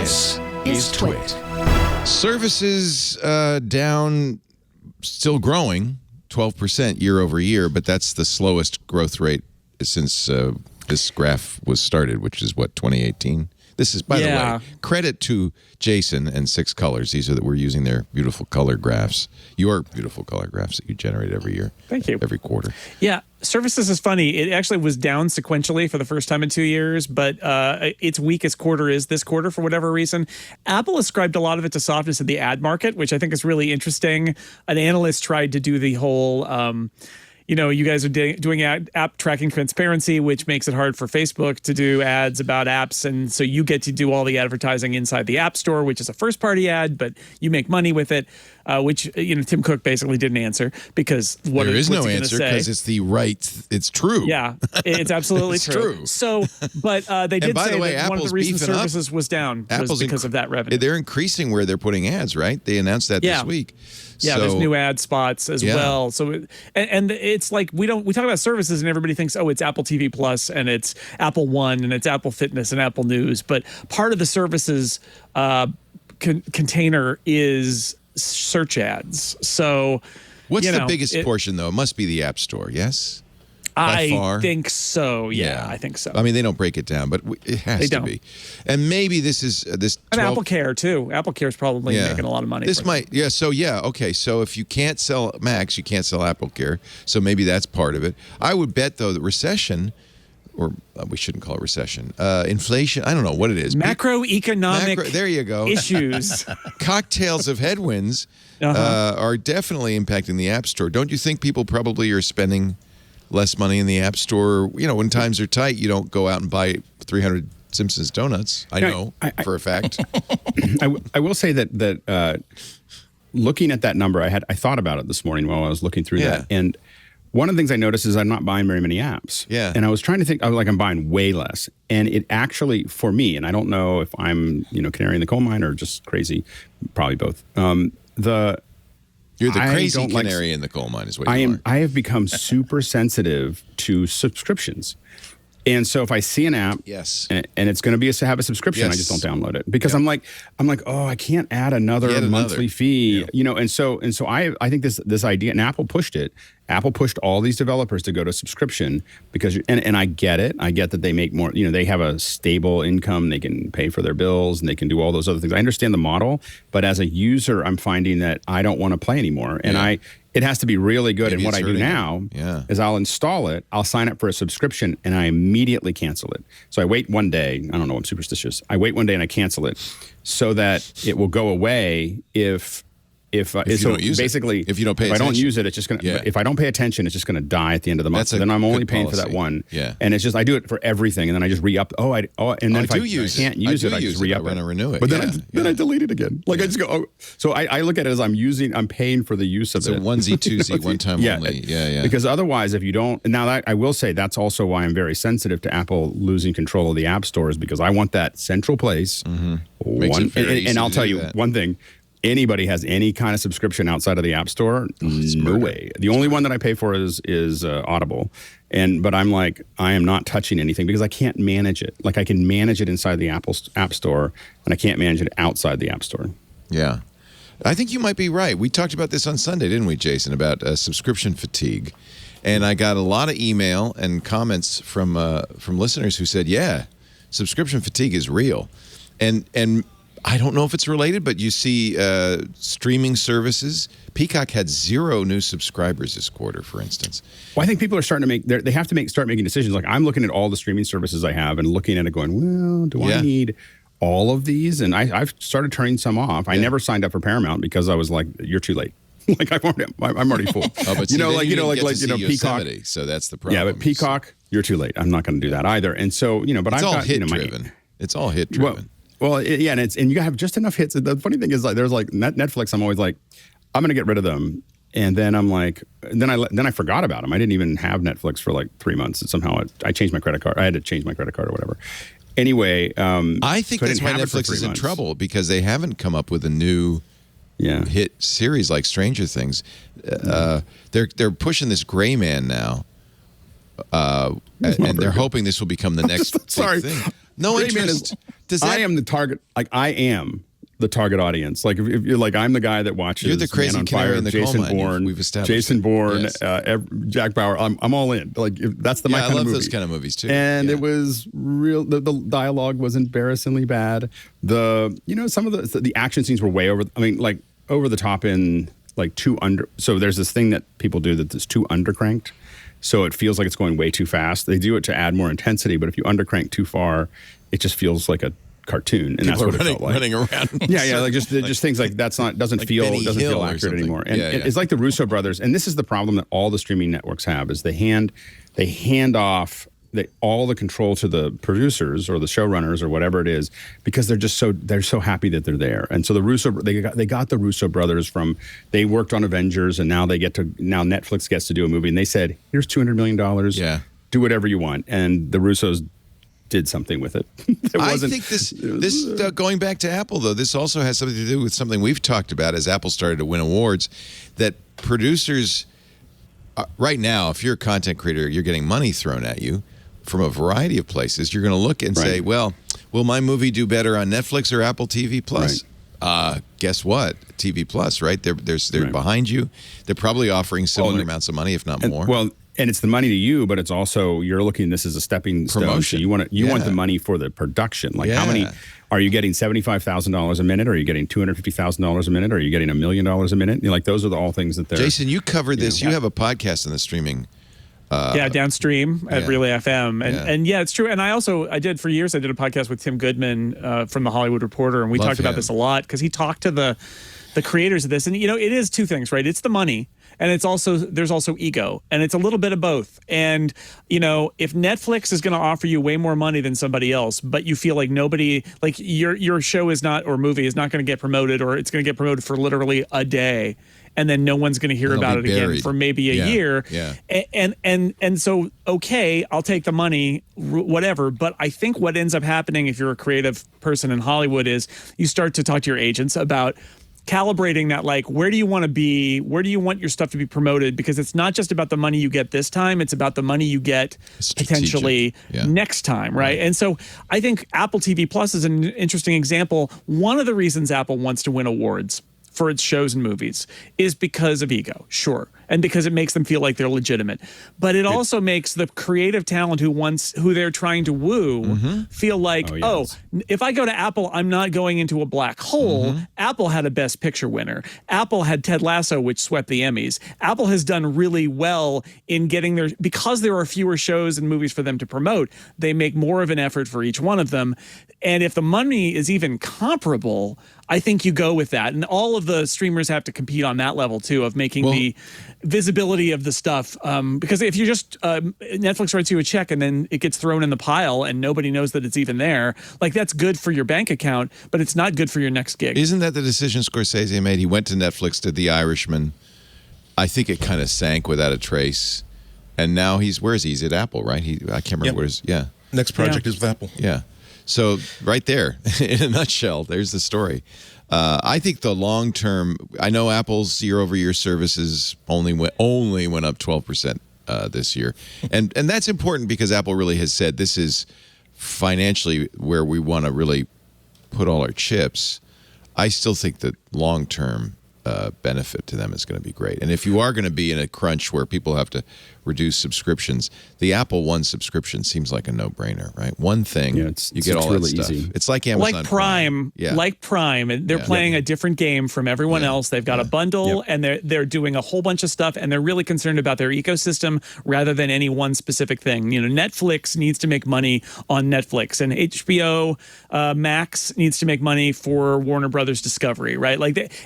This is TWiT. Services down, still growing, 12% year over year, but that's the slowest growth rate since this graph was started, which is what, 2018? This is, by the way, credit to Jason and Six Colors. These are that we're using their beautiful color graphs, your beautiful color graphs that you generate every year. Thank you. Every quarter. Yeah, services is funny. It actually was down sequentially for the first time in 2 years, but its weakest quarter is this quarter for whatever reason. Apple ascribed a lot of it to softness in the ad market, which I think is really interesting. An analyst tried to do the whole... you know, you guys are doing app tracking transparency, which makes it hard for Facebook to do ads about apps. And so you get to do all the advertising inside the App Store, which is a first-party ad, but you make money with it, which, you know, Tim Cook basically didn't answer because there is no answer because it's the right. It's true. Yeah, it's absolutely true. So, but they did say that one of the reasons services was down was because of that revenue. They're increasing where they're putting ads, right? They announced that this week. Yeah, there's new ad spots as well. So, and it's like we talk about services and everybody thinks, oh, it's Apple TV Plus and it's Apple One and it's Apple Fitness and Apple News. But part of the services container is search ads. So, what's the biggest portion though? It must be the App Store. Yes. I think so. Yeah, I think so. I mean, they don't break it down, but it has to be. And maybe this is this. And Apple Care too. Apple Care is probably making a lot of money. This might, okay. So if you can't sell Macs, you can't sell Apple Care. So maybe that's part of it. I would bet though that recession, or we shouldn't call it recession, inflation. I don't know what it is. Macroeconomic. There you go. Issues. Cocktails of headwinds are definitely impacting the App Store. Don't you think people probably are spending less money in the App Store? You know, when times are tight, you don't go out and buy 300 Simpsons donuts. I know for a fact. I will say that looking at that number, I thought about it this morning while I was looking through that. And one of the things I noticed is I'm not buying very many apps. Yeah. And I was trying to think, I'm buying way less. And it actually, for me, and I don't know if I'm, canary in the coal mine or just crazy, probably both. You're the crazy canary in the coal mine is what you are. I have become super sensitive to subscriptions. And so if I see an app and it's going to have a subscription, I just don't download it because I'm like, oh, I can't add another monthly fee, and so I think this idea, and Apple pushed it. Apple pushed all these developers to go to subscription because, and I get it. I get that they make more, they have a stable income. They can pay for their bills and they can do all those other things. I understand the model, but as a user, I'm finding that I don't want to play anymore. And it has to be really good. And what I do now is I'll install it, I'll sign up for a subscription, and I immediately cancel it. So I wait one day. I don't know, I'm superstitious. I wait one day and I cancel it so that it will go away if you don't use it. If you don't pay attention. If I don't use it, it's just going to, if I don't pay attention, it's just going to die at the end of the month. So then I'm only paying for that one. Yeah. And it's just, I do it for everything. And then I just re-up. And then if I can't use it, I just re-up it. I renew it. But then I delete it again. Like I just go, so I look at it as I'm paying for the use of it. It's a onesie, twosie, one time only. Yeah. Because otherwise, if you don't, now that I will say that's also why I'm very sensitive to Apple losing control of the App Stores, because I want that central place. And I'll tell you one thing. Anybody has any kind of subscription outside of the App Store? No way. The only one that I pay for is Audible, but I'm like, I am not touching anything because I can't manage it. Like I can manage it inside the Apple App Store, and I can't manage it outside the App Store. Yeah, I think you might be right. We talked about this on Sunday, didn't we, Jason? About subscription fatigue, and I got a lot of email and comments from listeners who said, "Yeah, subscription fatigue is real," and I don't know if it's related, but you see streaming services. Peacock had 0 new subscribers this quarter, for instance. Well, I think people are starting to they have to start making decisions. Like I'm looking at all the streaming services I have and looking at it going, well, do I need all of these? And I've started turning some off. I never signed up for Paramount because I was like, you're too late. Like I'm already full. Oh, but Peacock. So that's the problem. Yeah, but Peacock, you're too late. I'm not going to do that either. And so, but it's all hit driven. It's all hit driven. Well, and you have just enough hits. The funny thing is, like, there's like Netflix. I'm always like, I'm gonna get rid of them, and then I'm like, then I forgot about them. I didn't even have Netflix for like 3 months, and somehow I changed my credit card. I had to change my credit card or whatever. Anyway, I think that's why Netflix is in trouble because they haven't come up with a new hit series like Stranger Things. They're pushing this Gray Man now, and they're hoping this will become the next big thing. No Gray Man interest. I am the target. Like I am the target audience. Like if you're like, I'm the guy that watches. You're the crazy Man on canary Fire, in the Jason coal mine. Bourne. We've established Jason it. Bourne, Yes. Jack Bauer. I'm all in. Like that's my I kind love of movie. those kind of movies too. And it was real. The dialogue was embarrassingly bad. Some of the action scenes were way over. I mean, like over the top in like too under. So there's this thing that people do that is too undercranked. So it feels like it's going way too fast. They do it to add more intensity, but if you undercrank too far, it just feels like a cartoon, and People that's what are it felt like. running around. Yeah, like just things like doesn't feel accurate anymore. And it's like the Russo brothers, and this is the problem that all the streaming networks have: is they hand off all the control to the producers or the showrunners or whatever it is, because they're so happy that they're there. And so they got the Russo brothers they worked on Avengers, and now Netflix gets to do a movie, and they said, here's $200 million. Yeah. Do whatever you want. And the Russos did something with it. I think this going back to Apple, though, this also has something to do with something we've talked about as Apple started to win awards, that producers right now, if you're a content creator, you're getting money thrown at you from a variety of places. You're going to look and say, well, will my movie do better on Netflix or Apple TV Plus? Right. Guess what? TV Plus, right? They're behind you. They're probably offering similar amounts of money, if not more. Well, and it's the money to you, but it's also you're looking. This is a stepping stone. Promotion. So you want the money for the production. Like how many are you getting? $75,000 a minute? Or are you getting $250,000 a minute? Or are you getting $1 million a minute? Like those are all things that they're. Jason, you covered this. You have a podcast in the streaming. Downstream at Relay FM. And it's true. And I did for years, I did a podcast with Tim Goodman from The Hollywood Reporter, and we talked about this a lot because he talked to the creators of this. And, it is two things, right? It's the money. And there's also ego, and it's a little bit of both. And, if Netflix is going to offer you way more money than somebody else, but you feel like your show is not, or movie is not going to get promoted, or it's going to get promoted for literally a day, and then no one's going to hear about it again for maybe a year. Yeah. And so, okay, I'll take the money, whatever. But I think what ends up happening if you're a creative person in Hollywood is you start to talk to your agents about calibrating that, like, where do you want to be? Where do you want your stuff to be promoted? Because it's not just about the money you get this time. It's about the money you get potentially next time, right? And so I think Apple TV Plus is an interesting example. One of the reasons Apple wants to win awards for its shows and movies is because of ego, sure, and because it makes them feel like they're legitimate. But it also makes the creative talent who they're trying to woo feel like, if I go to Apple, I'm not going into a black hole. Apple had a Best Picture winner. Apple had Ted Lasso, which swept the Emmys. Apple has done really well in getting because there are fewer shows and movies for them to promote, they make more of an effort for each one of them. And if the money is even comparable, I think you go with that. And all of the streamers have to compete on that level, too, of making the visibility of the stuff. Because if you just Netflix writes you a check and then it gets thrown in the pile and nobody knows that it's even there, like that's good for your bank account, but it's not good for your next gig. Isn't that the decision Scorsese made? He went to Netflix, did The Irishman. I think it kind of sank without a trace. And now where is he? He's at Apple, right? I can't remember Next project is with Apple. Yeah. So right there, in a nutshell, there's the story. I think the long term. I know Apple's year-over-year services only went up 12% this year, and that's important because Apple really has said this is financially where we want to really put all our chips. I still think that long term benefit to them is going to be great. And if you are going to be in a crunch where people have to reduce subscriptions, the Apple One subscription seems like a no-brainer, right? One thing, you get all really that stuff. Easy. It's like Amazon like Prime. Yeah. Like Prime. And they're playing a different game from everyone else. They've got a bundle, and they're doing a whole bunch of stuff, and they're really concerned about their ecosystem rather than any one specific thing. Netflix needs to make money on Netflix, and HBO Max needs to make money for Warner Brothers Discovery, right?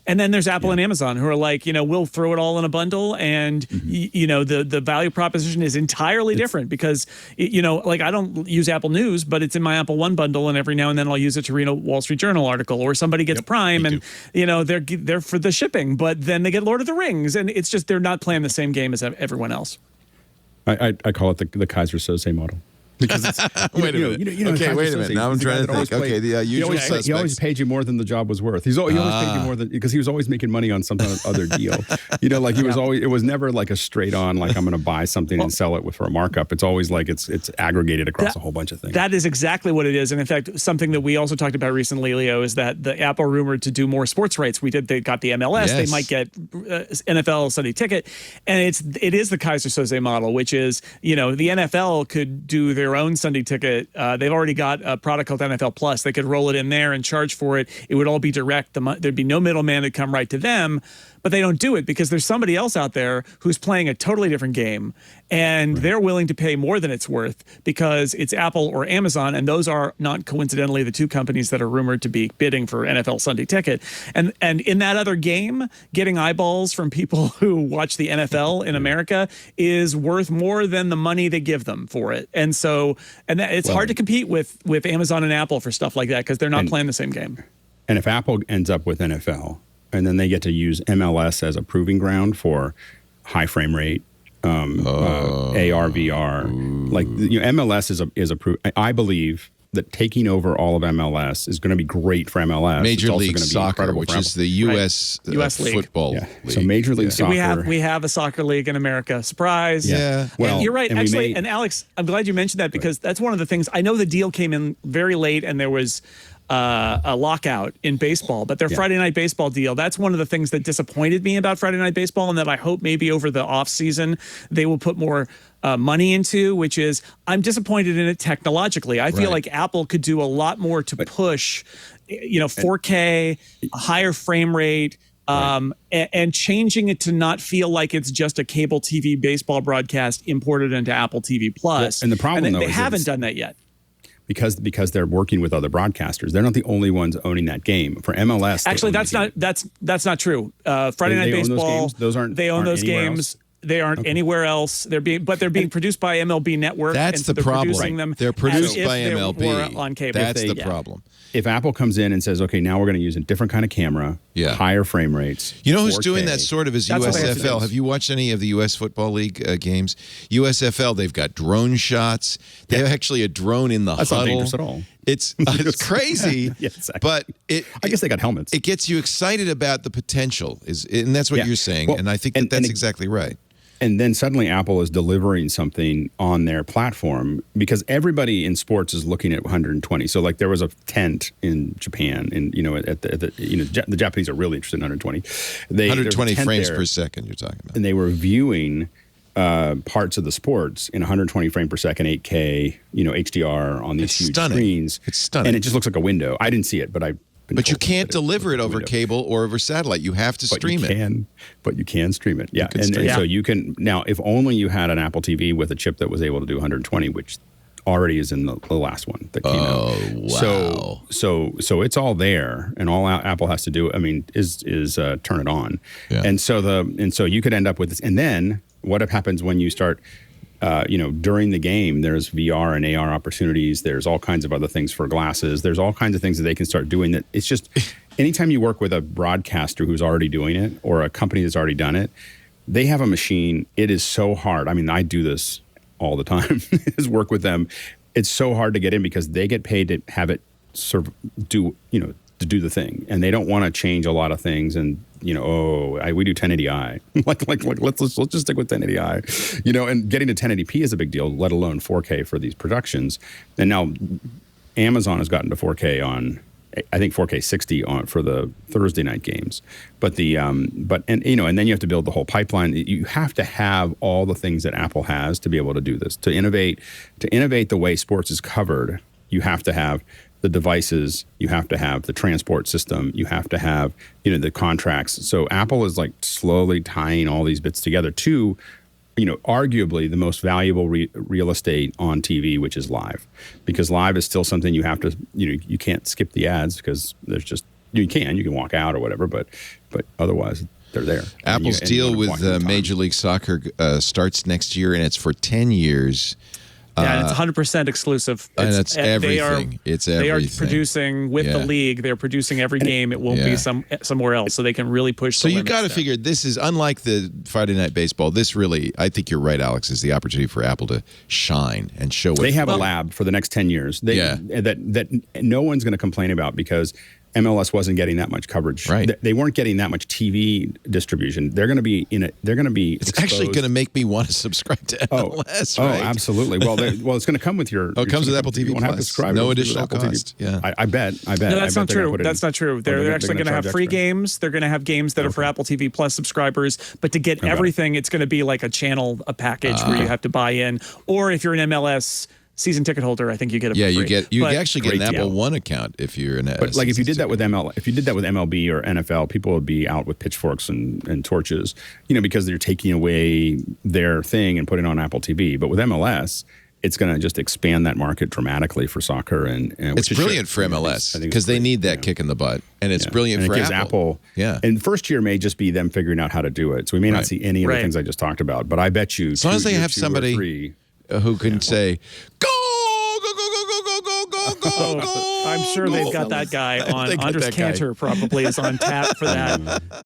And then there's Apple and Amazon who are like, we'll throw it all in a bundle, and the value proposition is entirely different because I don't use Apple News, but it's in my Apple One bundle, and every now and then I'll use it to read a Wall Street Journal article, or somebody gets Prime and they're for the shipping, but then they get Lord of the Rings, and it's just they're not playing the same game as everyone else. I call it the Kaiser Soze model. Because it's, wait a minute. Okay, wait a minute. Now I'm trying to think. Okay, the usual suspects. He always paid you more than the job was worth. He always paid you more than, because he was always making money on some other deal. Like he was always, it was never like a straight on, like I'm going to buy something and sell it for a markup. It's always like it's aggregated across a whole bunch of things. That is exactly what it is. And in fact, something that we also talked about recently, Leo, is that the Apple rumored to do more sports rights. They got the MLS. Yes. They might get NFL Sunday Ticket. And it is the Kaiser Soze model, which is, the NFL could do their own Sunday Ticket. They've already got a product called NFL Plus. They could roll it in there and charge for it. It would all be direct. There'd be no middleman to come right to them. But they don't do it because there's somebody else out there who's playing a totally different game, and they're willing to pay more than it's worth because it's Apple or Amazon, and those are not coincidentally the two companies that are rumored to be bidding for NFL Sunday Ticket. And in that other game, getting eyeballs from people who watch the NFL in America is worth more than the money they give them for it. And so, it's hard to compete with Amazon and Apple for stuff like that because they're not playing the same game. And if Apple ends up with NFL, and then they get to use MLS as a proving ground for high frame rate, AR, VR. Like MLS is a I believe that taking over all of MLS is going to be great for MLS. Major League Soccer, which is the U.S. football league. So Major League Soccer. We have a soccer league in America. Surprise. Yeah. Well, and you're right. Actually, and Alex, I'm glad you mentioned that because that's one of the things. I know the deal came in very late and there was a lockout in baseball, but their Friday Night Baseball deal, that's one of the things that disappointed me about Friday Night Baseball, and that I hope maybe over the off season they will put more money into, which is I'm disappointed in it technologically. I feel like Apple could do a lot more to push, 4K, a higher frame rate, and changing it to not feel like it's just a cable TV baseball broadcast imported into Apple TV Plus. Well, and the problem, they haven't done that yet. Because they're working with other broadcasters, they're not the only ones owning that game. For MLS, actually, that's not true. Friday Night Baseball, they own those games. They aren't anywhere else. They're being produced by MLB Network. That's the problem. They're produced by MLB. On cable. That's the problem. If Apple comes in and says, okay, now we're going to use a different kind of camera, higher frame rates. You know who's doing that sort of is USFL. Have you watched any of the U.S. Football League games? USFL, they've got drone shots. They have actually a drone in the huddle. Not dangerous at all. It's crazy, exactly. But I guess they got helmets. It gets you excited about the potential, and that's what you're saying, and I think that's exactly right. And then suddenly Apple is delivering something on their platform because everybody in sports is looking at 120. So like there was a tent in Japan, and the Japanese are really interested in 120. 120 frames per second. You're talking about, and they were viewing parts of the sports in 120 frame per second, 8K, HDR on these huge screens. It's stunning, and it just looks like a window. I didn't see it, but But you can't deliver it over cable or over satellite. You have to stream it. But you can stream it. Yeah. So you can, now, if only you had an Apple TV with a chip that was able to do 120, which already is in the last one that came out. Wow. So it's all there, and all Apple has to do, is turn it on. Yeah. And so you could end up with this. And then what happens when you start during the game, there's VR and AR opportunities. There's all kinds of other things for glasses. There's all kinds of things that they can start doing. That it's just anytime you work with a broadcaster who's already doing it or a company that's already done it, they have a machine. It is so hard. I do this all the time. Is work with them. It's so hard to get in because they get paid to have it do the thing, and they don't want to change a lot of things. And we do 1080i. let's just stick with 1080i. And getting to 1080p is a big deal, let alone 4K for these productions. And now Amazon has gotten to 4K on, I think 4K 60 on for the Thursday night games. But and then you have to build the whole pipeline. You have to have all the things that Apple has to be able to do this. To innovate the way sports is covered, you have to have the devices, you have to have the transport system, you have to have, the contracts. So Apple is like slowly tying all these bits together to, arguably the most valuable real estate on TV, which is live. Because live is still something you have to, you can't skip the ads because there's just, you can walk out or whatever, but otherwise they're there. Apple's deal with Major League Soccer starts next year, and it's for 10 years. Yeah, and it's 100% exclusive. And it's everything. It's everything. They are producing with the league. They're producing every game. It won't be somewhere else, so they can really push. So you got to figure this is unlike the Friday Night Baseball. This really, I think you're right, Alex, is the opportunity for Apple to shine and show. They have a lab for the next 10 years. That no one's going to complain about because MLS wasn't getting that much coverage. Right. They weren't getting that much TV distribution. They're going to be in it. They're going to be. It's actually going to make me want to subscribe to MLS. Right? Oh, absolutely. Well, it's going to come with your. Oh, it comes with Apple TV. You won't have to subscribe. No additional cost. Yeah. I bet. No, that's not true. That's not true. They're actually going to have free games. They're going to have games that are for Apple TV Plus subscribers. But to get everything, it's going to be like a channel, a package where you have to buy in. Or if you're an MLS season ticket holder, I think you get it. Yeah, for free. you actually get an Apple One account if you're an. But like if you did that with MLB or NFL, people would be out with pitchforks and torches, because they're taking away their thing and putting it on Apple TV. But with MLS, it's going to just expand that market dramatically for soccer, and it's brilliant for MLS because they need that kick in the butt, and it's brilliant for Apple. Yeah, and first year may just be them figuring out how to do it. So we may not see any of the things I just talked about, but I bet you, as long as they have somebody who can say, go, go, go, go, go, go, go, go, go. I'm sure they've got that guy on. Andres Cantor probably is on tap for that.